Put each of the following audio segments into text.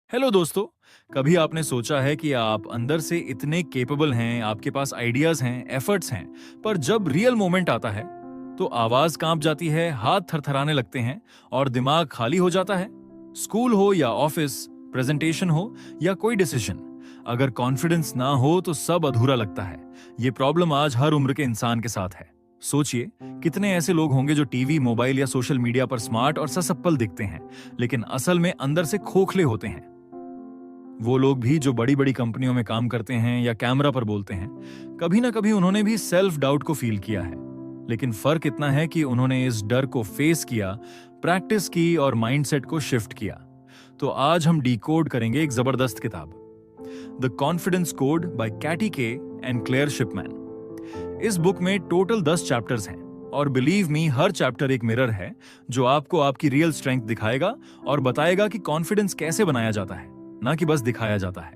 Hello दोस्तों। कभी आपने सोचा है कि आप अंदर से इतने केपेबल हैं, आपके पास आइडियाज हैं, एफर्ट्स हैं, पर जब रियल मोमेंट आता है तो आवाज कांप जाती है, हाथ थरथराने लगते हैं और दिमाग खाली हो जाता है। स्कूल हो या ऑफिस, प्रेजेंटेशन हो या कोई डिसीजन, अगर कॉन्फिडेंस ना हो तो सब अधूरा लगता है। ये प्रॉब्लम आज हर उम्र के इंसान के साथ है। सोचिए, कितने ऐसे लोग होंगे जो टीवी, मोबाइल या सोशल मीडिया पर स्मार्ट और ससप्पल दिखते हैं, लेकिन असल में अंदर से खोखले होते हैं। वो लोग भी जो बड़ी बड़ी कंपनियों में काम करते हैं या कैमरा पर बोलते हैं, कभी ना कभी उन्होंने भी सेल्फ डाउट को फील किया है। लेकिन फर्क इतना है कि उन्होंने इस डर को फेस किया, प्रैक्टिस की और माइंडसेट को शिफ्ट किया। तो आज हम डिकोड करेंगे एक जबरदस्त किताब, the confidence code by Katty Kay and Claire Shipman. इस बुक में टोटल 10 चैप्टर्स हैं और बिलीव मी, हर चैप्टर एक मिरर है जो आपको आपकी रियल स्ट्रेंथ दिखाएगा और बताएगा कि कॉन्फिडेंस कैसे बनाया जाता है, ना कि बस दिखाया जाता है।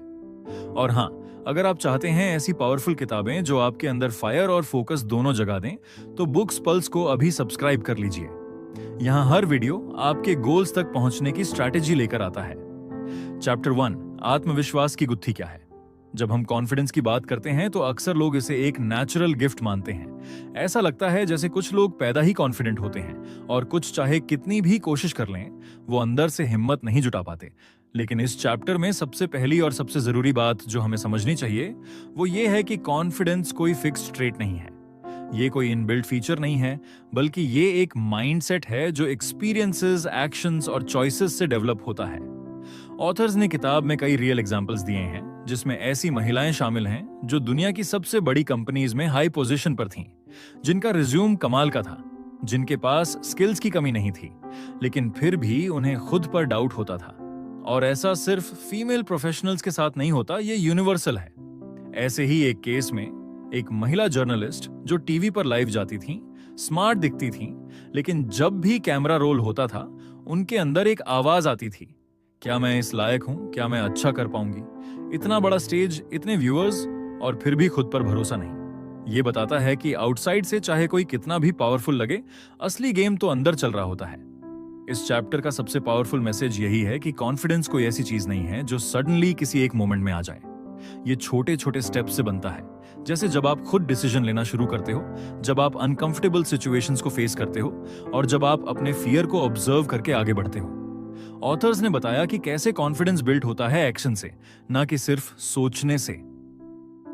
और हाँ, अगर आप चाहते हैं ऐसी पावरफुल किताबें जो आपके अंदर फायर और फोकस दोनों जगा दें, तो बुक्स पल्स को अभी सब्सक्राइब कर लीजिए। यहाँ हर वीडियो आपके गोल्स तक पहुंचने की स्ट्रैटेजी लेकर आता है। चैप्टर 1, आत्मविश्वास की गुत्थी क्या है। जब हम कॉन्फिडेंस की बात करते हैं तो अक्सर लोग इसे एक नेचुरल गिफ्ट मानते हैं। ऐसा लगता है जैसे कुछ लोग पैदा ही कॉन्फिडेंट होते हैं और कुछ चाहे कितनी भी कोशिश कर लें, वो अंदर से हिम्मत नहीं जुटा पाते। लेकिन इस चैप्टर में सबसे पहली और सबसे जरूरी बात जो हमें समझनी चाहिए वो ये है कि कॉन्फिडेंस कोई फिक्स्ड ट्रेट नहीं है। ये कोई इनबिल्ट फीचर नहीं है, बल्कि ये एक माइंडसेट है जो एक्सपीरियंसेस, एक्शंस और चॉइसेस से डेवलप होता है। ऑथर्स ने किताब में कई रियल एग्जांपल्स दिए हैं जिसमें ऐसी महिलाएं शामिल हैं जो दुनिया की सबसे बड़ी कंपनीज में हाई पोजीशन पर थीं, जिनका रिज्यूम कमाल का था, जिनके पास स्किल्स की कमी नहीं थी, लेकिन फिर भी उन्हें खुद पर डाउट होता था। और ऐसा सिर्फ फीमेल प्रोफेशनल्स के साथ नहीं होता, ये यूनिवर्सल है। ऐसे ही एक केस में एक महिला जर्नलिस्ट जो टीवी पर लाइव जाती थी, स्मार्ट दिखती थी, लेकिन जब भी कैमरा रोल होता था उनके अंदर एक आवाज आती थी, क्या मैं इस लायक हूं, क्या मैं अच्छा कर पाऊंगी। इतना बड़ा स्टेज, इतने व्यूअर्स, और फिर भी खुद पर भरोसा नहीं। ये बताता है कि आउटसाइड से चाहे कोई कितना भी पावरफुल लगे, असली गेम तो अंदर चल रहा होता है। इस चैप्टर का सबसे पावरफुल मैसेज यही है कि कॉन्फिडेंस कोई ऐसी चीज नहीं है जो सडनली किसी एक मोमेंट में आ जाए। ये छोटे छोटे स्टेप से बनता है, जैसे जब आप खुद डिसीजन लेना शुरू करते हो, जब आप अनकंफर्टेबल सिचुएशंस को फेस करते हो और जब आप अपने फियर को ऑब्जर्व करके आगे बढ़ते हो। ऑथर्स ने बताया कि कैसे कॉन्फिडेंस बिल्ड होता है एक्शन से, ना कि सिर्फ सोचने से।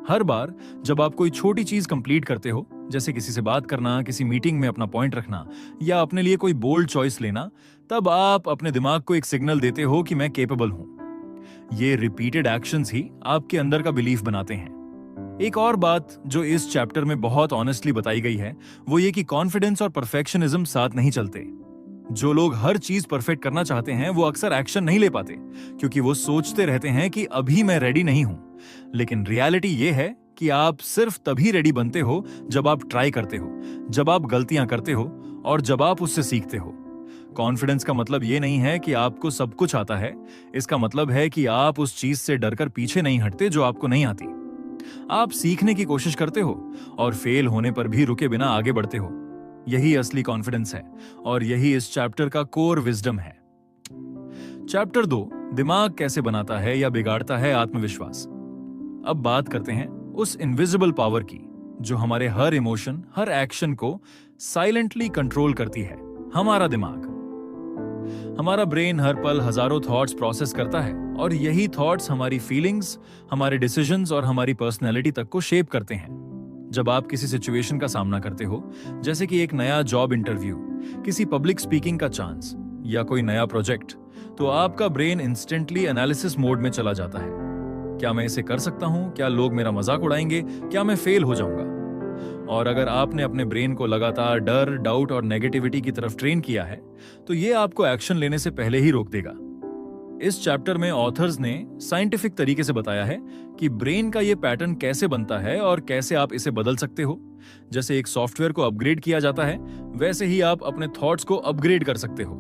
हर बार जब आप कोई छोटी चीज कंप्लीट करते हो, जैसे किसी से बात करना, किसी मीटिंग में अपना पॉइंट रखना या अपने लिए कोई बोल्ड चॉइस लेना, तब आप अपने दिमाग को एक सिग्नल देते हो कि मैं केपेबल हूं। ये रिपीटेड एक्शंस ही आपके अंदर का बिलीफ बनाते हैं। एक और बात जो इस चैप्टर में बहुत ऑनेस्टली बताई गई है वो ये कि कॉन्फिडेंस और परफेक्शनिज्म साथ नहीं चलते। जो लोग हर चीज परफेक्ट करना चाहते हैं वो अक्सर एक्शन नहीं ले पाते, क्योंकि वो सोचते रहते हैं कि अभी मैं रेडी नहीं हूं। लेकिन रियलिटी ये है कि आप सिर्फ तभी रेडी बनते हो जब आप ट्राई करते हो, जब आप गलतियां करते हो और जब आप उससे सीखते हो। कॉन्फिडेंस का मतलब ये नहीं है कि आपको सब कुछ आता है, इसका मतलब है कि आप उस चीज से डरकर पीछे नहीं हटते जो आपको नहीं आती। आप सीखने की कोशिश करते हो और फेल होने पर भी रुके बिना आगे बढ़ते हो। यही असली कॉन्फिडेंस है और यही इस चैप्टर का कोर विजडम है। चैप्टर 2, दिमाग कैसे बनाता है या बिगाड़ता है आत्मविश्वास। अब बात करते हैं उस इनविजिबल पावर की जो हमारे हर इमोशन, हर एक्शन को साइलेंटली कंट्रोल करती है, हमारा दिमाग। हमारा ब्रेन हर पल हजारों थॉट्स प्रोसेस करता है और यही थॉट्स हमारी फीलिंग्स, हमारे डिसीजंस और हमारी पर्सनैलिटी तक को शेप करते हैं। जब आप किसी सिचुएशन का सामना करते हो, जैसे कि एक नया जॉब इंटरव्यू, किसी पब्लिक स्पीकिंग का चांस या कोई नया प्रोजेक्ट, तो आपका ब्रेन इंस्टेंटली एनालिसिस मोड में चला जाता है। क्या मैं इसे कर सकता हूं? क्या लोग मेरा मजाक उड़ाएंगे? क्या मैं फेल हो जाऊंगा? और अगर आपने अपने ब्रेन को लगातार डर, डाउट और नेगेटिविटी की तरफ ट्रेन किया है, तो ये आपको एक्शन लेने से पहले ही रोक देगा। इस चैप्टर में ऑथर्स ने साइंटिफिक तरीके से बताया है कि ब्रेन का ये पैटर्न कैसे बनता है और कैसे आप इसे बदल सकते हो। जैसे एक सॉफ्टवेयर को अपग्रेड किया जाता है, वैसे ही आप अपने थॉट्स को अपग्रेड कर सकते हो।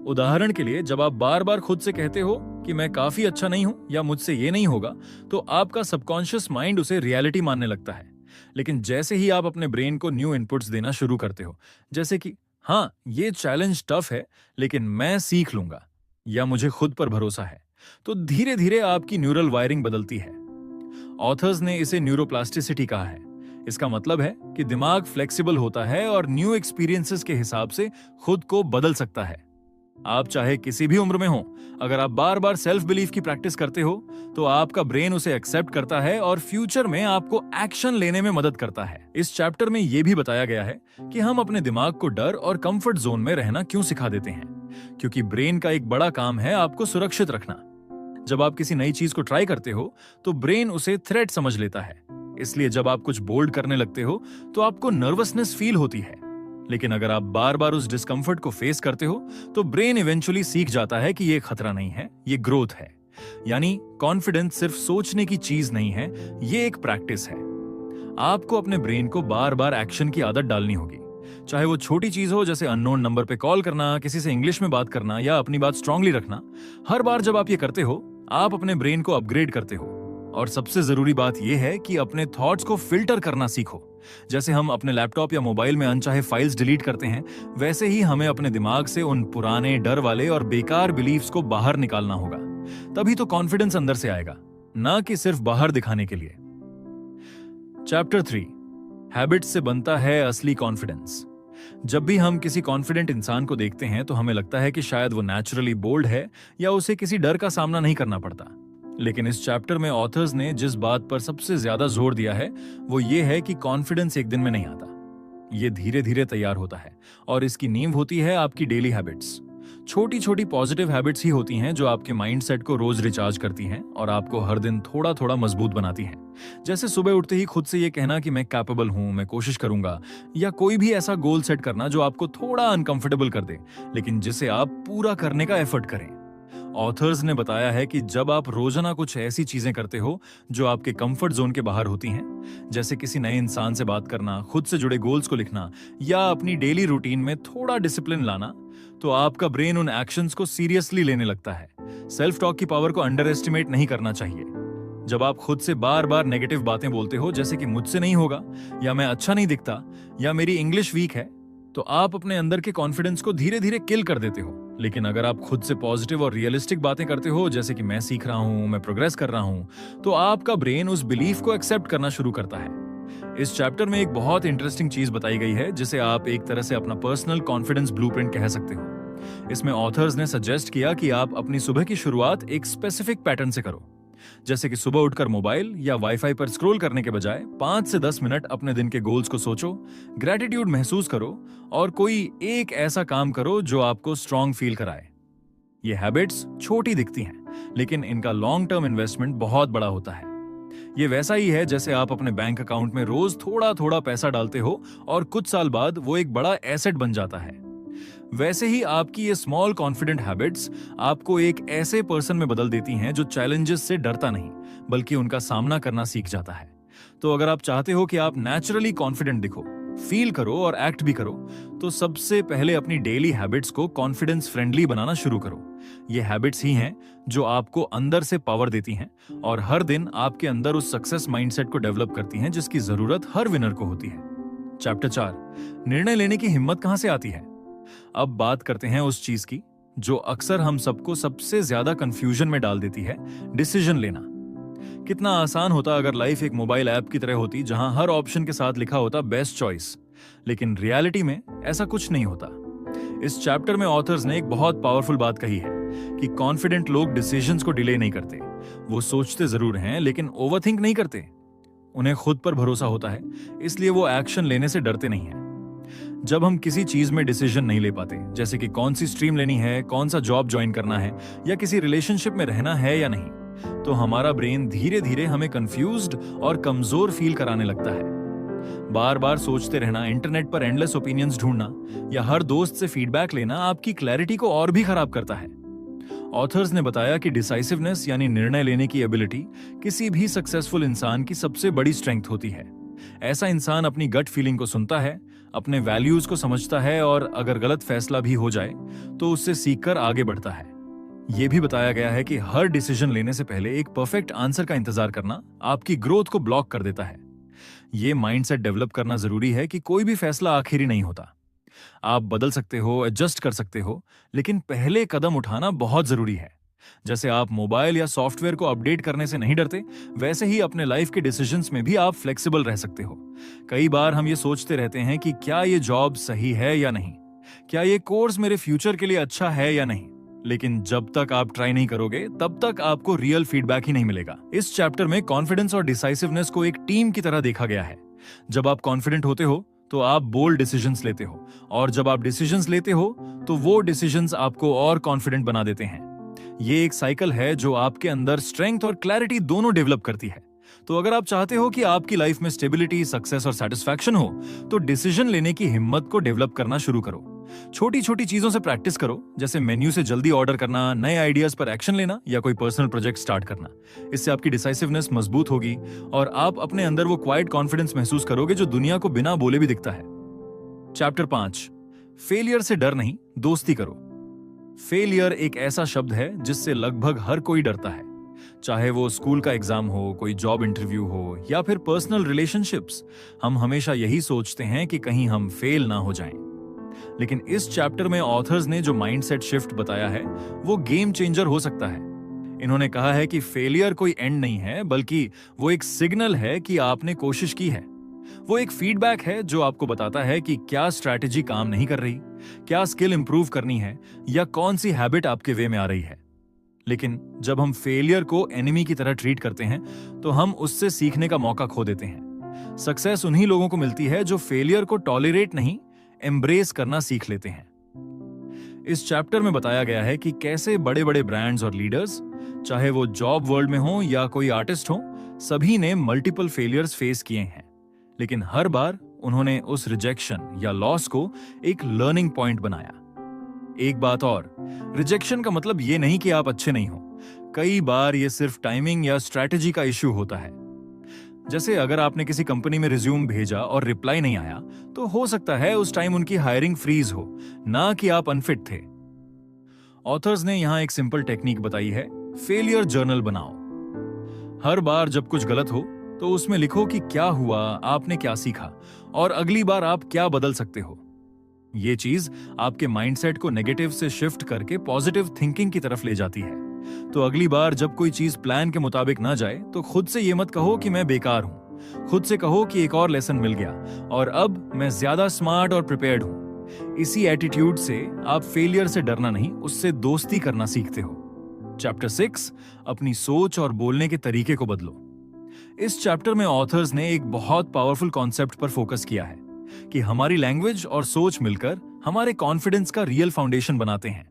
उदाहरण के लिए, जब आप बार बार खुद से कहते हो कि मैं काफी अच्छा नहीं हूं या मुझसे ये नहीं होगा, तो आपका सबकॉन्शियस माइंड उसे रियलिटी मानने लगता है। लेकिन जैसे ही आप अपने ब्रेन को न्यू इनपुट्स देना शुरू करते हो, जैसे कि हाँ, ये चैलेंज टफ है लेकिन मैं सीख लूंगा, या मुझे खुद पर भरोसा है, तो धीरे धीरे आपकी न्यूरल वायरिंग बदलती है। ऑथर्स ने इसे न्यूरोप्लास्टिसिटी कहा है। इसका मतलब है कि दिमाग फ्लेक्सिबल होता है और न्यू एक्सपीरियंसेस के हिसाब से खुद को बदल सकता है। आप चाहे किसी भी उम्र में हो, अगर आप बार बार सेल्फ बिलीफ की प्रैक्टिस करते हो तो आपका ब्रेन उसे एक्सेप्ट करता है और फ्यूचर में आपको एक्शन लेने में मदद करता है। इस चैप्टर में यह भी बताया गया है कि हम अपने दिमाग को डर और कंफर्ट जोन में रहना क्यों सिखा देते हैं, क्योंकि ब्रेन का एक बड़ा काम है आपको सुरक्षित रखना। जब आप किसी नई चीज को ट्राई करते हो तो ब्रेन उसे थ्रेट समझ लेता है, इसलिए जब आप कुछ बोल्ड करने लगते हो तो आपको नर्वसनेस फील होती है। लेकिन अगर आप बार बार उस डिस्कंफर्ट को फेस करते हो तो ब्रेन इवेंचुअली सीख जाता है कि ये खतरा नहीं है, ये ग्रोथ है। यानी कॉन्फिडेंस सिर्फ सोचने की चीज नहीं है, ये एक प्रैक्टिस है। आपको अपने ब्रेन को बार बार एक्शन की आदत डालनी होगी, चाहे वो छोटी चीज हो जैसे अननोन नंबर पे कॉल करना, किसी से इंग्लिश में बात करना या अपनी बात स्ट्रांगली रखना। हर बार जब आप ये करते हो आप अपने ब्रेन को अपग्रेड करते हो। और सबसे जरूरी बात यह है कि अपने थॉट्स को फिल्टर करना सीखो। जैसे हम अपने लैपटॉप या मोबाइल में अनचाहे फाइल्स डिलीट करते हैं, वैसे ही हमें अपने दिमाग से उन पुराने डर वाले और बेकार बिलीफ्स को बाहर निकालना होगा। तभी तो कॉन्फिडेंस अंदर से आएगा, ना कि सिर्फ बाहर दिखाने के लिए। चैप्टर 3, हैबिट्स से बनता है असली कॉन्फिडेंस। जब भी हम किसी कॉन्फिडेंट इंसान को देखते हैं तो हमें लगता है कि शायद वो नेचुरली बोल्ड है या उसे किसी डर का सामना नहीं करना पड़ता। लेकिन इस चैप्टर में ऑथर्स ने जिस बात पर सबसे ज्यादा जोर दिया है वो ये है कि कॉन्फिडेंस एक दिन में नहीं आता, ये धीरे धीरे तैयार होता है और इसकी नींव होती है आपकी डेली हैबिट्स। छोटी छोटी पॉजिटिव हैबिट्स ही होती हैं जो आपके माइंडसेट को रोज रिचार्ज करती हैं और आपको हर दिन थोड़ा थोड़ा मजबूत बनाती हैं। जैसे सुबह उठते ही खुद से ये कहना कि मैं कैपेबल हूं, मैं कोशिश करूंगा, या कोई भी ऐसा गोल सेट करना जो आपको थोड़ा अनकंफर्टेबल कर दे लेकिन जिसे आप पूरा करने का एफर्ट करें। ऑथर्स ने बताया है कि जब आप रोजाना कुछ ऐसी चीजें करते हो जो आपके कंफर्ट जोन के बाहर होती हैं, जैसे किसी नए इंसान से बात करना, खुद से जुड़े गोल्स को लिखना या अपनी डेली रूटीन में थोड़ा डिसिप्लिन लाना, तो आपका ब्रेन उन एक्शंस को सीरियसली लेने लगता है। सेल्फ टॉक की पावर को अंडर एस्टिमेट नहीं करना चाहिए। जब आप खुद से बार बार नेगेटिव बातें बोलते हो, जैसे कि मुझसे नहीं होगा, या मैं अच्छा नहीं दिखता, या मेरी इंग्लिश वीक है, तो आप अपने अंदर के कॉन्फिडेंस को धीरे धीरे किल कर देते हो। लेकिन अगर आप खुद से पॉजिटिव और रियलिस्टिक बातें करते हो, जैसे कि मैं सीख रहा हूं, मैं प्रोग्रेस कर रहा हूं, तो आपका ब्रेन उस बिलीफ को एक्सेप्ट करना शुरू करता है। इस चैप्टर में एक बहुत इंटरेस्टिंग चीज बताई गई है जिसे आप एक तरह से अपना पर्सनल कॉन्फिडेंस ब्लूप्रिंट कह सकते हो। इसमें ऑथर्स ने सजेस्ट किया कि आप अपनी सुबह की शुरुआत एक स्पेसिफिक पैटर्न से करो, जैसे कि सुबह उठकर मोबाइल या वाईफाई पर स्क्रॉल करने के बजाय 5 से 10 मिनट अपने दिन के गोल्स को सोचो, ग्रेटिट्यूड महसूस करो और कोई एक ऐसा काम करो जो आपको स्ट्रांग फील कराए। ये हैबिट्स छोटी दिखती हैं, लेकिन इनका लॉन्ग टर्म इन्वेस्टमेंट बहुत बड़ा होता है। ये वैसा ही है जैसे आप अपने बैंक अकाउंट में रोज थोड़ा थोड़ा पैसा डालते हो और कुछ साल बाद वो एक बड़ा एसेट बन जाता है। वैसे ही आपकी ये स्मॉल कॉन्फिडेंट हैबिट्स आपको एक ऐसे पर्सन में बदल देती हैं जो चैलेंजेस से डरता नहीं बल्कि उनका सामना करना सीख जाता है। तो अगर आप चाहते हो कि आप नेचुरली कॉन्फिडेंट दिखो, फील करो और एक्ट भी करो, तो सबसे पहले अपनी डेली हैबिट्स को कॉन्फिडेंस फ्रेंडली बनाना शुरू करो। ये हैबिट्स ही हैं जो आपको अंदर से पावर देती हैं और हर दिन आपके अंदर उस सक्सेस माइंडसेट को डेवलप करती हैं जिसकी जरूरत हर विनर को होती है। चैप्टर 4, निर्णय लेने की हिम्मत कहां से आती है। अब बात करते हैं उस चीज की जो अक्सर हम सबको सबसे ज्यादा कंफ्यूजन में डाल देती है, डिसीजन लेना। कितना आसान होता अगर लाइफ एक मोबाइल ऐप की तरह होती जहां हर ऑप्शन के साथ लिखा होता बेस्ट चॉइस, लेकिन रियलिटी में ऐसा कुछ नहीं होता। इस चैप्टर में ऑथर्स ने एक बहुत पावरफुल बात कही है कि कॉन्फिडेंट लोग डिसीजंस को डिले नहीं करते। वो सोचते जरूर हैं लेकिन ओवरथिंक नहीं करते। उन्हें खुद पर भरोसा होता है, इसलिए वो एक्शन लेने से डरते नहीं हैं। जब हम किसी चीज में डिसीजन नहीं ले पाते, जैसे कि कौन सी स्ट्रीम लेनी है, कौन सा जॉब ज्वाइन करना है या किसी रिलेशनशिप में रहना है या नहीं, तो हमारा ब्रेन धीरे धीरे हमें कंफ्यूज्ड और कमजोर फील कराने लगता है। बार बार सोचते रहना, इंटरनेट पर एंडलेस ओपिनियंस ढूंढना या हर दोस्त से फीडबैक लेना आपकी क्लैरिटी को और भी खराब करता है। ऑथर्स ने बताया कि डिसाइसिवनेस यानी निर्णय लेने की एबिलिटी किसी भी सक्सेसफुल इंसान की सबसे बड़ी स्ट्रेंथ होती है। ऐसा इंसान अपनी गट फीलिंग को सुनता है, अपने वैल्यूज को समझता है और अगर गलत फैसला भी हो जाए तो उससे सीखकर आगे बढ़ता है। यह भी बताया गया है कि हर डिसीजन लेने से पहले एक परफेक्ट आंसर का इंतजार करना आपकी ग्रोथ को ब्लॉक कर देता है। यह माइंडसेट डेवलप करना जरूरी है कि कोई भी फैसला आखिरी नहीं होता। आप बदल सकते हो, एडजस्ट कर सकते हो, लेकिन पहले कदम उठाना बहुत जरूरी है। जैसे आप मोबाइल या सॉफ्टवेयर को अपडेट करने से नहीं डरते, वैसे ही अपने लाइफ के डिसीजंस में भी आप फ्लेक्सिबल रह सकते हो। कई बार हम ये सोचते रहते हैं कि क्या ये जॉब सही है या नहीं, क्या ये कोर्स मेरे फ्यूचर के लिए अच्छा है या नहीं। लेकिन जब तक आप ट्राई नहीं करोगे, तब तक आपको रियल फीडबैक ही नहीं मिलेगा। इस चैप्टर में कॉन्फिडेंस और डिसाइसिवनेस को एक टीम की तरह देखा गया है। जब आप कॉन्फिडेंट होते हो तो आप बोल्ड डिसीजंस लेते हो, और जब आप डिसीजंस लेते हो तो वो डिसीजंस आपको और कॉन्फिडेंट बना देते हैं। ये एक साइकिल है जो आपके अंदर स्ट्रेंथ और क्लैरिटी दोनों डेवलप करती है। तो अगर आप चाहते हो कि आपकी लाइफ में स्टेबिलिटी, सक्सेस और सेटिस्फैक्शन हो, तो डिसीजन लेने की हिम्मत को डेवलप करना शुरू करो। छोटी छोटी चीजों से प्रैक्टिस करो, जैसे मेन्यू से जल्दी ऑर्डर करना, नए आइडियाज पर एक्शन लेना या कोई पर्सनल प्रोजेक्ट स्टार्ट करना। इससे आपकी डिसाइसिवनेस मजबूत होगी और आप अपने अंदर वो क्वाइट कॉन्फिडेंस महसूस करोगे जो दुनिया को बिना बोले भी दिखता है। चैप्टर 5, फेलियर से डर नहीं, दोस्ती करो। फेलियर एक ऐसा शब्द है जिससे लगभग हर कोई डरता है, चाहे वो स्कूल का एग्जाम हो, कोई जॉब इंटरव्यू हो या फिर पर्सनल रिलेशनशिप्स। हम हमेशा यही सोचते हैं कि कहीं हम फेल ना हो जाएं। लेकिन इस चैप्टर में ऑथर्स ने जो माइंडसेट शिफ्ट बताया है, वो गेम चेंजर हो सकता है। इन्होंने कहा है कि फेलियर कोई एंड नहीं है, बल्कि वो एक सिग्नल है कि आपने कोशिश की है। वो एक फीडबैक है जो आपको बताता है कि क्या स्ट्रैटेजी काम नहीं कर रही, क्या स्किल इंप्रूव करनी है या कौन सी हैबिट आपके वे में आ रही है। लेकिन जब हम फेलियर को एनिमी की तरह ट्रीट करते हैं, तो हम उससे सीखने का मौका खो देते हैं। सक्सेस उन्हीं लोगों को मिलती है जो फेलियर को टॉलरेट नहीं, एम्ब्रेस करना सीख लेते हैं। इस चैप्टर में बताया गया है कि कैसे बड़े बड़े ब्रांड्स और लीडर्स, चाहे वो जॉब वर्ल्ड में हो या कोई आर्टिस्ट हो, सभी ने मल्टीपल फेलियर्स फेस किए हैं। लेकिन हर बार उन्होंने उस रिजेक्शन या लॉस को एक लर्निंग पॉइंट बनाया। एक बात और, रिजेक्शन का मतलब ये नहीं कि आप अच्छे नहीं हो। कई बार ये सिर्फ टाइमिंग या स्ट्रैटेजी का इश्यू होता है। जैसे अगर आपने किसी कंपनी में रिज्यूम भेजा और रिप्लाई नहीं आया, तो हो सकता है उस टाइम उनकी हायरिंग फ्रीज हो, ना कि आप अनफिट थे। ऑथर्स ने यहां एक सिंपल टेक्निक बताई है, फेलियर जर्नल बनाओ। हर बार जब कुछ गलत हो तो उसमें लिखो कि क्या हुआ, आपने क्या सीखा और अगली बार आप क्या बदल सकते हो। ये चीज आपके माइंडसेट को नेगेटिव से शिफ्ट करके पॉजिटिव थिंकिंग की तरफ ले जाती है। तो अगली बार जब कोई चीज प्लान के मुताबिक ना जाए, तो खुद से ये मत कहो कि मैं बेकार हूं। खुद से कहो कि एक और लेसन मिल गया और अब मैं ज्यादा स्मार्ट और प्रिपेयर्ड हूं। इसी एटीट्यूड से आप फेलियर से डरना नहीं, उससे दोस्ती करना सीखते हो। चैप्टर 6, अपनी सोच और बोलने के तरीके को बदलो। इस चैप्टर में ऑथर्स ने एक बहुत पावरफुल कॉन्सेप्ट पर फोकस किया है कि हमारी लैंग्वेज और सोच मिलकर हमारे कॉन्फिडेंस का रियल फाउंडेशन बनाते हैं।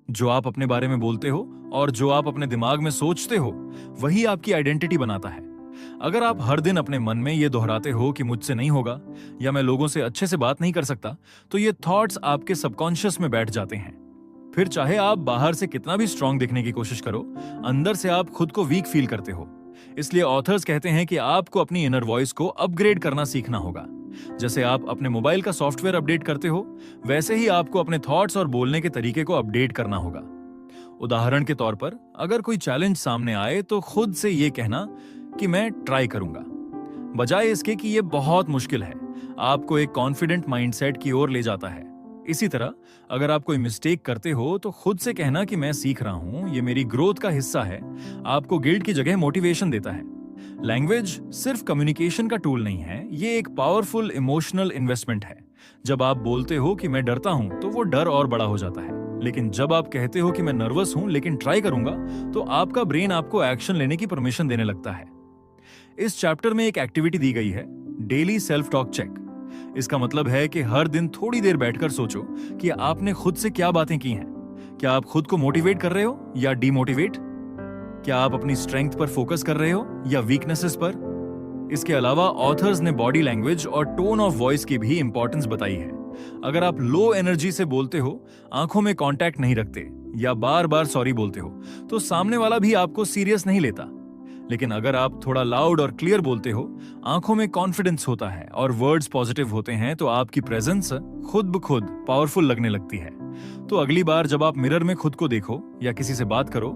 जो आप अपने बारे में बोलते हो और जो आप अपने दिमाग में सोचते हो, वही आपकी आइडेंटिटी बनाता है। अगर आप हर दिन अपने मन में ये दोहराते हो कि मुझसे नहीं होगा या मैं लोगों से अच्छे से बात नहीं कर सकता, तो ये थॉट्स आपके सबकॉन्शियस में बैठ जाते हैं। फिर चाहे आप बाहर से कितना भी स्ट्रांग दिखने की कोशिश करो, अंदर से आप खुद को वीक फील करते हो। इसलिए ऑथर्स कहते हैं कि आपको अपनी इनर वॉइस को अपग्रेड करना सीखना होगा। जैसे आप अपने मोबाइल का सॉफ्टवेयर अपडेट करते हो, वैसे ही आपको अपने थॉट्स और बोलने के तरीके को अपडेट करना होगा। उदाहरण के तौर पर, अगर कोई चैलेंज सामने आए तो खुद से ये कहना कि मैं ट्राई करूंगा, बजाय इसके कि ये बहुत मुश्किल है, आपको एक कॉन्फिडेंट माइंडसेट की ओर ले जाता है। इसी तरह अगर आप कोई मिस्टेक करते हो तो खुद से कहना कि मैं सीख रहा हूं, ये मेरी ग्रोथ का हिस्सा है, आपको गिल्ट की जगह मोटिवेशन देता है। लैंग्वेज सिर्फ कम्युनिकेशन का टूल नहीं है, ये एक पावरफुल इमोशनल इन्वेस्टमेंट है। जब आप बोलते हो कि मैं डरता हूं, तो वो डर और बड़ा हो जाता है। लेकिन जब आप कहते हो कि मैं नर्वस हूं लेकिन ट्राई करूंगा, तो आपका ब्रेन आपको एक्शन लेने की परमिशन देने लगता है। इस चैप्टर में एक एक्टिविटी दी गई है, डेली सेल्फ टॉक चेक। इसका मतलब है कि हर दिन थोड़ी देर बैठकर सोचो कि आपने खुद से क्या बातें की हैं। क्या आप खुद को मोटिवेट कर रहे हो या डीमोटिवेट? क्या आप अपनी स्ट्रेंथ पर फोकस कर रहे हो या वीकनेसेस पर? इसके अलावा ऑथर्स ने बॉडी लैंग्वेज और टोन ऑफ वॉइस की भी इंपॉर्टेंस बताई है। अगर आप लो एनर्जी से बोलते हो, आंखों में कांटेक्ट नहीं रखते या बार बार सॉरी बोलते हो, तो सामने वाला भी आपको सीरियस नहीं लेता। लेकिन अगर आप थोड़ा लाउड और क्लियर बोलते हो, आंखों में कॉन्फिडेंस होता है और वर्ड्स पॉजिटिव होते हैं, तो आपकी प्रेजेंस खुद ब खुद पावरफुल लगने लगती है। तो अगली बार जब आप मिरर में खुद को देखो या किसी से बात करो,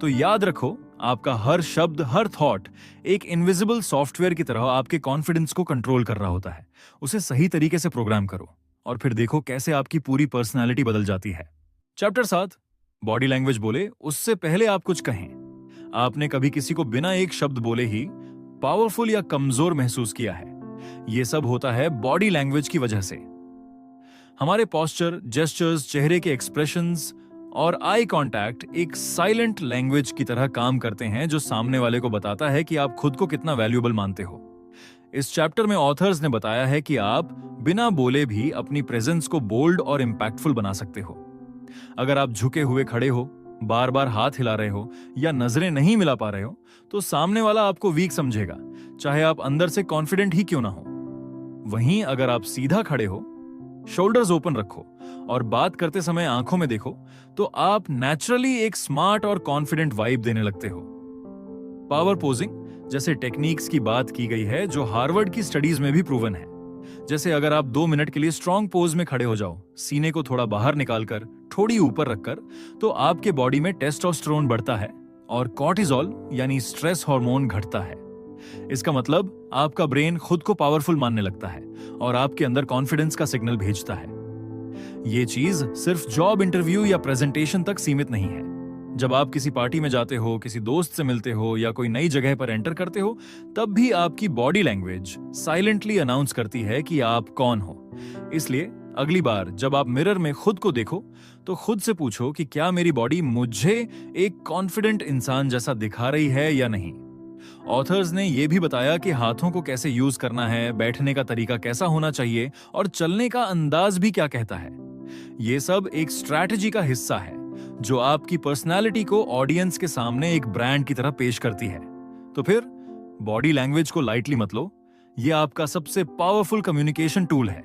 तो याद रखो, आपका हर शब्द, हर थॉट एक इनविजिबल सॉफ्टवेयर की तरह आपके कॉन्फिडेंस को कंट्रोल कर रहा होता है। उसे सही तरीके से प्रोग्राम करो और फिर देखो कैसे आपकी पूरी पर्सनैलिटी बदल जाती है। चैप्टर 7, बॉडी लैंग्वेज बोले उससे पहले आप कुछ कहें। आपने कभी किसी को बिना एक शब्द बोले ही पावरफुल या कमजोर महसूस किया है? यह सब होता है बॉडी लैंग्वेज की वजह से। हमारे पोस्चर, जेस्चर्स, चेहरे के एक्सप्रेशंस और आई कांटेक्ट एक साइलेंट लैंग्वेज की तरह काम करते हैं जो सामने वाले को बताता है कि आप खुद को कितना वैल्यूएबल मानते हो। इस चैप्टर में ऑथर्स ने बताया है कि आप बिना बोले भी अपनी प्रेजेंस को बोल्ड और इंपैक्टफुल बना सकते हो। अगर आप झुके हुए खड़े हो, बार बार हाथ हिला रहे हो या नजरें नहीं मिला पा रहे हो, तो सामने वाला आपको वीक समझेगा, चाहे आप अंदर से कॉन्फिडेंट ही क्यों ना हो। वहीं अगर आप सीधा खड़े हो, शोल्डर्स ओपन रखो और बात करते समय आंखों में देखो, तो आप नेचुरली एक स्मार्ट और कॉन्फिडेंट वाइब देने लगते हो। पावर पोजिंग जैसे टेक्निक्स की बात की गई है जो हार्वर्ड की स्टडीज में भी प्रूवन है। जैसे अगर आप 2 मिनट के लिए स्ट्रॉन्ग पोज में खड़े हो जाओ, सीने को थोड़ा बाहर निकालकर ठोड़ी ऊपर रखकर, तो आपके बॉडी में टेस्टोस्टेरोन बढ़ता है और कॉर्टिसोल यानी स्ट्रेस हार्मोन घटता है। इसका मतलब आपका ब्रेन खुद को पावरफुल मानने लगता है और आपके अंदर कॉन्फिडेंस का सिग्नल भेजता है। यह चीज सिर्फ जॉब इंटरव्यू या प्रेजेंटेशन तक सीमित नहीं है। जब आप किसी पार्टी में जाते हो, किसी दोस्त से मिलते हो या कोई नई जगह पर एंटर करते हो, तब भी आपकी बॉडी लैंग्वेज साइलेंटली अनाउंस करती है कि आप कौन हो। इसलिए अगली बार जब आप मिरर में खुद को देखो, तो खुद से पूछो कि क्या मेरी बॉडी मुझे एक कॉन्फिडेंट इंसान जैसा दिखा रही है या नहीं। ऑथर्स ने यह भी बताया कि हाथों को कैसे यूज करना है, बैठने का तरीका कैसा होना चाहिए और चलने का अंदाज भी क्या कहता है। यह सब एक स्ट्रैटेजी का हिस्सा है जो आपकी पर्सनालिटी को ऑडियंस के सामने एक ब्रांड की तरह पेश करती है। तो फिर बॉडी लैंग्वेज को लाइटली मत लो, यह आपका सबसे पावरफुल कम्युनिकेशन टूल है।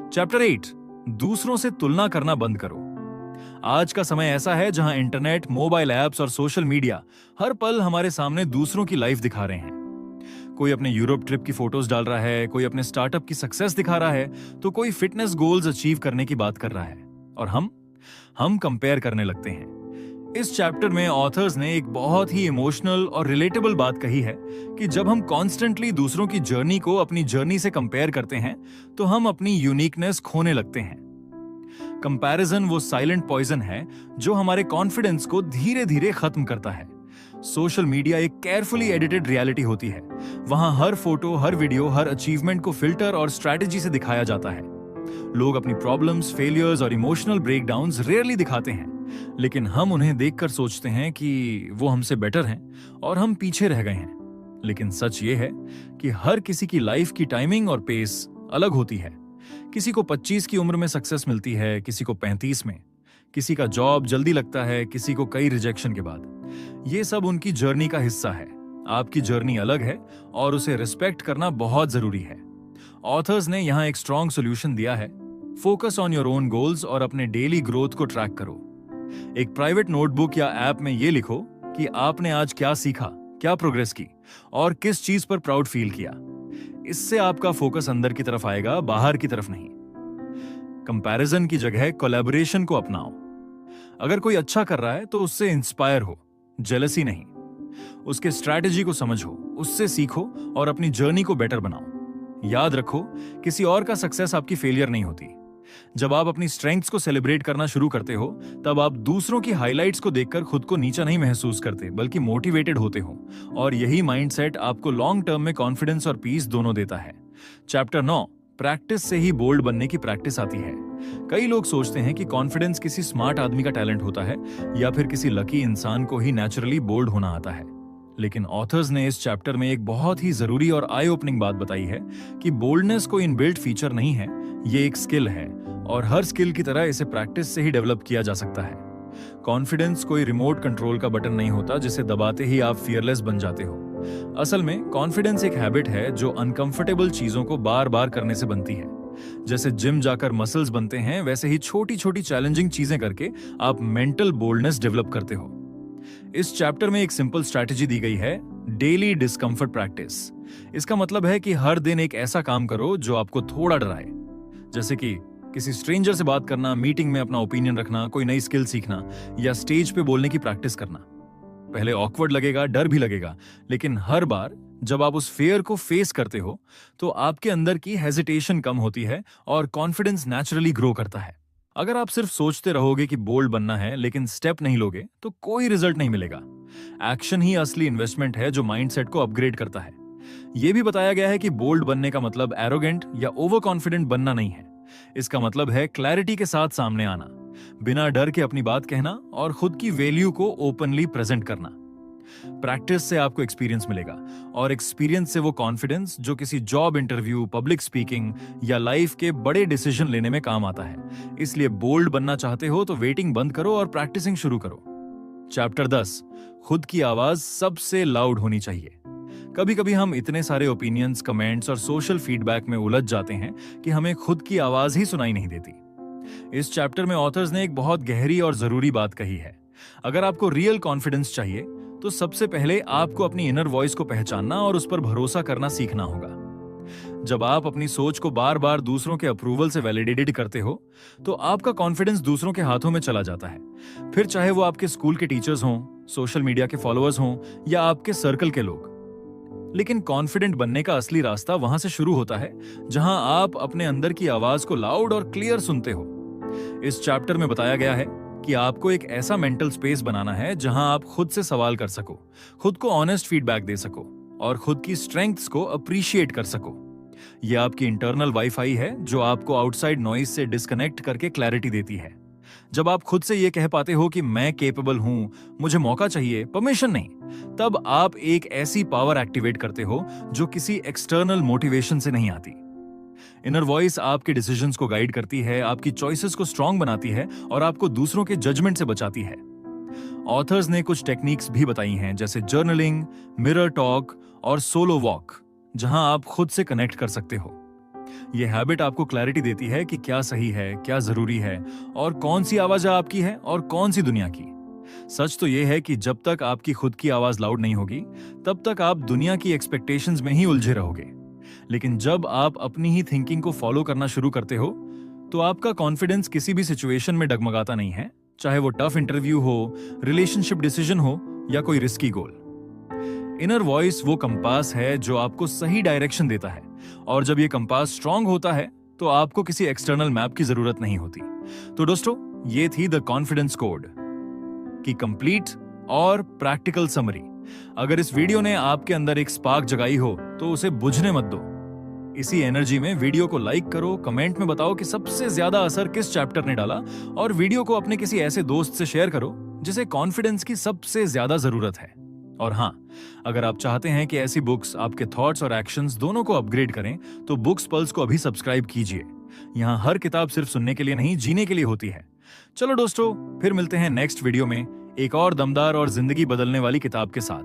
चैप्टर 8, दूसरों से तुलना करना बंद करो। आज का समय ऐसा है जहां इंटरनेट, मोबाइल ऐप्स और सोशल मीडिया हर पल हमारे सामने दूसरों की लाइफ दिखा रहे हैं। कोई अपने यूरोप ट्रिप की फोटोज डाल रहा है, कोई अपने स्टार्टअप की सक्सेस दिखा रहा है, तो कोई फिटनेस गोल्स अचीव करने की बात कर रहा है, और हम कंपेयर करने लगते हैं। इस चैप्टर में ऑथर्स ने एक बहुत ही इमोशनल और रिलेटेबल बात कही है कि जब हम कॉन्स्टेंटली दूसरों की जर्नी को अपनी जर्नी से कंपेयर करते हैं, तो हम अपनी यूनिकनेस खोने लगते हैं। कंपैरिजन वो साइलेंट पॉइजन है जो हमारे कॉन्फिडेंस को धीरे धीरे खत्म करता है। सोशल मीडिया एक केयरफुली एडिटेड रियलिटी होती है। वहां हर फोटो, हर वीडियो, हर अचीवमेंट को फिल्टर और स्ट्रैटेजी से दिखाया जाता है। लोग अपनी प्रॉब्लम्स, फेलियर्स और इमोशनल ब्रेकडाउन्स रेयरली दिखाते हैं, लेकिन हम उन्हें देखकर सोचते हैं कि वो हमसे बेटर हैं और हम पीछे रह गए हैं। लेकिन सच ये है कि हर किसी की लाइफ की टाइमिंग और पेस अलग होती है। किसी को 25 की उम्र में सक्सेस मिलती है, किसी को 35 में, किसी का जॉब जल्दी लगता है, किसी को कई रिजेक्शन के बाद। ये सब उनकी जर्नी का हिस्सा है। आपकी जर्नी अलग है और उसे रिस्पेक्ट करना बहुत जरूरी है। ऑथर्स ने यहां एक स्ट्रॉन्ग सॉल्यूशन दिया है। Focus on your own goals और अपने डेली ग्रोथ को ट्रैक करो। एक प्राइवेट नोटबुक या ऐप में ये लिखो कि आपने आज क्या सीखा, क्या प्रोग्रेस की और किस चीज पर प्राउड फील किया। इससे आपका फोकस अंदर की तरफ आएगा, बाहर की तरफ नहीं। कंपैरिजन की जगह कोलैबोरेशन को अपनाओ। अगर कोई अच्छा कर रहा है तो उससे इंस्पायर हो, जेलसी नहीं। उसके स्ट्रैटेजी को समझो, उससे सीखो और अपनी जर्नी को बेटर बनाओ। याद रखो, किसी और का सक्सेस आपकी फेलियर नहीं होती। जब आप अपनी स्ट्रेंथ्स को सेलिब्रेट करना शुरू करते हो, तब आप दूसरों की हाइलाइट्स को देखकर खुद को नीचा नहीं महसूस करते, बल्कि मोटिवेटेड होते हो। और यही माइंडसेट आपको लॉन्ग टर्म में कॉन्फिडेंस और पीस दोनों देता है। चैप्टर 9, प्रैक्टिस से ही बोल्ड बनने की प्रैक्टिस आती है। कई लोग सोचते हैं कि कॉन्फिडेंस किसी स्मार्ट आदमी का टैलेंट होता है या फिर किसी लकी इंसान को ही नेचुरली बोल्ड होना आता है। लेकिन ऑथर्स ने इस चैप्टर में एक बहुत ही जरूरी और आई ओपनिंग बात बताई है कि बोल्डनेस कोई इनबिल्ट फीचर नहीं है, ये एक स्किल है और हर स्किल की तरह इसे प्रैक्टिस से ही डेवलप किया जा सकता है। कॉन्फिडेंस कोई रिमोट कंट्रोल का बटन नहीं होता जिसे दबाते ही आप फियरलेस बन जाते हो। असल में कॉन्फिडेंस एक हैबिट है जो अनकंफर्टेबल चीजों को बार बार करने से बनती है। जैसे जिम जाकर मसल्स बनते हैं, वैसे ही छोटी छोटी चैलेंजिंग चीजें करके आप मेंटल बोल्डनेस डेवलप करते हो। इस चैप्टर में एक सिंपल स्ट्रैटेजी दी गई है, डेली डिस्कंफर्ट प्रैक्टिस। इसका मतलब है कि हर दिन एक ऐसा काम करो जो आपको थोड़ा डराए, जैसे कि किसी स्ट्रेंजर से बात करना, मीटिंग में अपना ओपिनियन रखना, कोई नई स्किल सीखना या स्टेज पे बोलने की प्रैक्टिस करना। पहले ऑकवर्ड लगेगा, डर भी लगेगा, लेकिन हर बार जब आप उस फेयर को फेस करते हो तो आपके अंदर की हेजिटेशन कम होती है और कॉन्फिडेंस नेचुरली ग्रो करता है। अगर आप सिर्फ सोचते रहोगे कि बोल्ड बनना है लेकिन स्टेप नहीं लोगे तो कोई रिजल्ट नहीं मिलेगा। एक्शन ही असली इन्वेस्टमेंट है जो माइंडसेट को अपग्रेड करता है। यह भी बताया गया है कि बोल्ड बनने का मतलब एरोगेंट या ओवर कॉन्फिडेंट बनना नहीं है। इसका मतलब है क्लैरिटी के साथ सामने आना, बिना डर के अपनी बात कहना और खुद की वैल्यू को ओपनली प्रेजेंट करना। प्रैक्टिस से आपको एक्सपीरियंस मिलेगा और एक्सपीरियंस से वो कॉन्फिडेंस जो किसी जॉब इंटरव्यू, पब्लिक स्पीकिंग या लाइफ के बड़े डिसीजन लेने में काम आता है। इसलिए बोल्ड बनना चाहते हो तो वेटिंग बंद करो और प्रैक्टिसिंग शुरू करो। चैप्टर 10, खुद की आवाज सबसे लाउड होनी चाहिए। कभी कभी हम इतने सारे ओपिनियंस, कमेंट्स और सोशल फीडबैक में उलझ जाते हैं कि हमें खुद की आवाज ही सुनाई नहीं देती। इस चैप्टर में ऑथर्स ने एक बहुत गहरी और जरूरी बात कही है। अगर आपको रियल कॉन्फिडेंस चाहिए तो सबसे पहले आपको अपनी इनर वॉइस को पहचानना और उस पर भरोसा करना सीखना होगा। जब आप अपनी सोच को बार बार दूसरों के अप्रूवल से वैलिडेटेड करते हो तो आपका कॉन्फिडेंस दूसरों के हाथों में चला जाता है, फिर चाहे वो आपके स्कूल के टीचर्स हों, सोशल मीडिया के फॉलोअर्स हों या आपके सर्कल के लोग। लेकिन कॉन्फिडेंट बनने का असली रास्ता वहां से शुरू होता है जहां आप अपने अंदर की आवाज को लाउड और क्लियर सुनते हो। इस चैप्टर में बताया गया है कि आपको एक ऐसा मेंटल स्पेस बनाना है जहां आप खुद से सवाल कर सको, खुद को ऑनेस्ट फीडबैक दे सको और खुद की स्ट्रेंथ्स को अप्रिशिएट कर सको। यह आपकी इंटरनल वाईफाई है जो आपको आउटसाइड नॉइज से डिस्कनेक्ट करके क्लैरिटी देती है। जब आप खुद से यह कह पाते हो कि मैं केपेबल हूं, मुझे मौका चाहिए, परमिशन नहीं, तब आप एक ऐसी पावर एक्टिवेट करते हो जो किसी एक्सटर्नल मोटिवेशन से नहीं आती। इनर वॉइस आपके डिसीजंस को गाइड करती है, आपकी चॉइसेस को स्ट्रांग बनाती है और आपको दूसरों के जजमेंट से बचाती है। ऑथर्स ने कुछ टेक्निक्स भी बताई हैं जैसे जर्नलिंग, मिरर टॉक और सोलो वॉक, जहां आप खुद से कनेक्ट कर सकते हो। यह हैबिट आपको क्लैरिटी देती है कि क्या सही है, क्या जरूरी है और कौन सी आवाज आपकी है और कौन सी दुनिया की। सच तो यह है कि जब तक आपकी खुद की आवाज लाउड नहीं होगी तब तक आप दुनिया की एक्सपेक्टेशंस में ही उलझे रहोगे। लेकिन जब आप अपनी ही थिंकिंग को फॉलो करना शुरू करते हो तो आपका कॉन्फिडेंस किसी भी सिचुएशन में डगमगाता नहीं है, चाहे वो टफ इंटरव्यू हो, रिलेशनशिप डिसीजन हो या कोई रिस्की गोल। इनर वॉइस वो कंपास है जो आपको सही डायरेक्शन देता है और जब ये कंपास स्ट्रांग होता है तो आपको किसी एक्सटर्नल मैप की जरूरत नहीं होती। तो दोस्तों, ये थी द कॉन्फिडेंस कोड की कंप्लीट और प्रैक्टिकल समरी। अगर इस वीडियो ने आपके अंदर एक स्पार्क जगाई हो तो उसे बुझने मत दो। इसी एनर्जी में वीडियो को लाइक करो, कमेंट में बताओ कि सबसे ज्यादा असर किस चैप्टर ने डाला और वीडियो को अपने किसी ऐसे दोस्त से शेयर करो जिसे कॉन्फिडेंस की सबसे ज्यादा जरूरत है। और हाँ, अगर आप चाहते हैं कि ऐसी बुक्स आपके थॉट्स और एक्शंस दोनों को अपग्रेड करें तो बुक्स पल्स को अभी सब्सक्राइब कीजिए। यहाँ हर किताब सिर्फ सुनने के लिए नहीं, जीने के लिए होती है। चलो दोस्तों, फिर मिलते हैं नेक्स्ट वीडियो में एक और दमदार और जिंदगी बदलने वाली किताब के साथ।